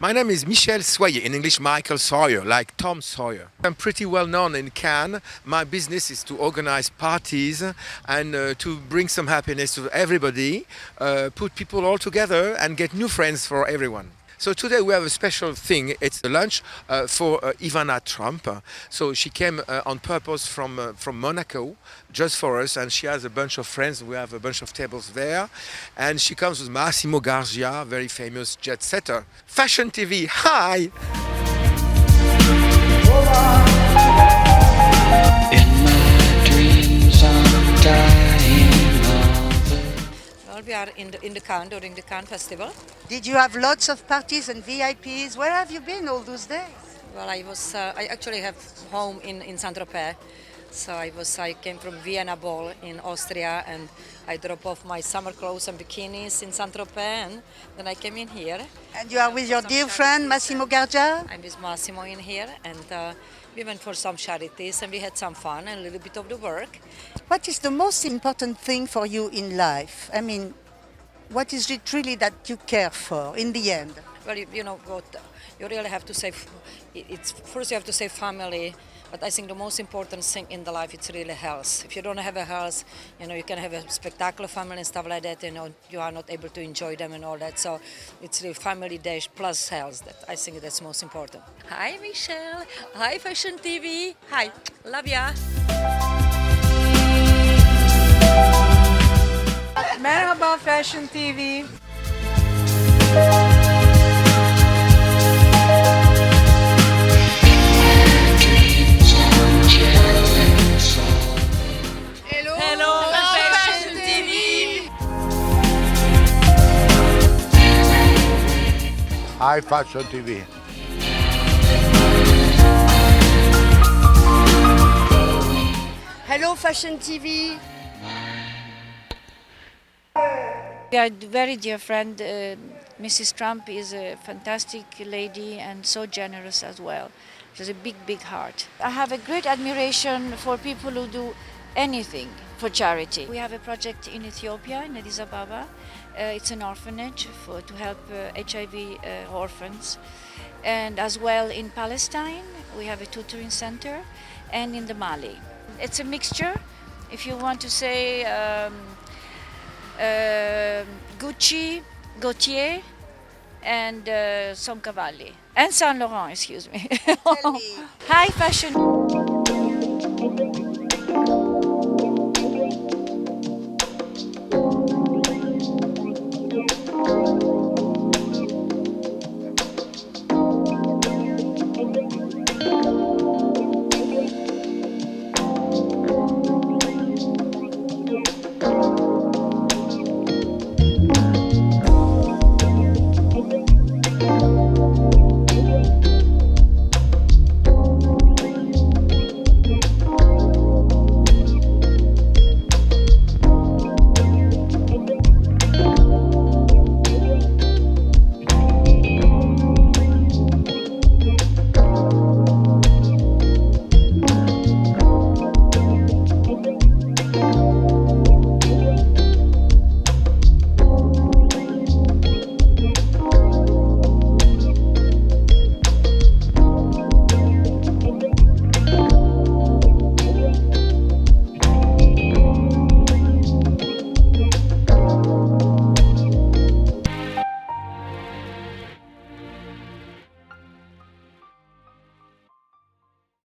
My name is Michel Soyer, in English Michael Sawyer, like Tom Sawyer. I'm pretty well known in Cannes. My business is to organize parties and to bring some happiness to everybody, put people all together and get new friends for everyone. So today we have a special thing. It's a lunch for Ivana Trump. So she came on purpose from Monaco just for us, and she has a bunch of friends. We have a bunch of tables there, and she comes with Massimo Gargia, very famous jet setter. Fashion TV, hi! In my dreams I'm dying. Well, we are in the Cannes during the Cannes Festival. Did you have lots of parties and VIPs? Where have you been all those days? Well, I actually have home in Saint-Tropez. So I came from Vienna Ball in Austria, and I dropped off my summer clothes and bikinis in Saint-Tropez, and then I came in here. And you are with your dear friend Massimo Gargia? I'm with Massimo in here, and we went for some charities, and we had some fun and a little bit of the work. What is the most important thing for you in life? I mean, what is it really that you care for in the end? Well, you know what, you really have to say, it's first you have to say family, but I think the most important thing in the life is really health. If you don't have a health, you can have a spectacular family and stuff like that, you are not able to enjoy them and all that. So it's really family dash plus health. That I think that's most important. Hi Michel, hi Fashion TV, hi Lamia. Merhaba Fashion TV. Hello Fashion TV. Hi Fashion TV. Hello Fashion TV. We are very dear friend. Mrs. Trump is a fantastic lady and so generous as well. She has a big, big heart. I have a great admiration for people who do anything for charity. We have a project in Ethiopia, in Addis Ababa. It's an orphanage to help HIV orphans. And as well in Palestine, we have a tutoring center, and in the Mali. It's a mixture, if you want to say, Gucci, Gautier, and Soncavalli, and Saint Laurent, excuse me. Tell me. Hi, fashion.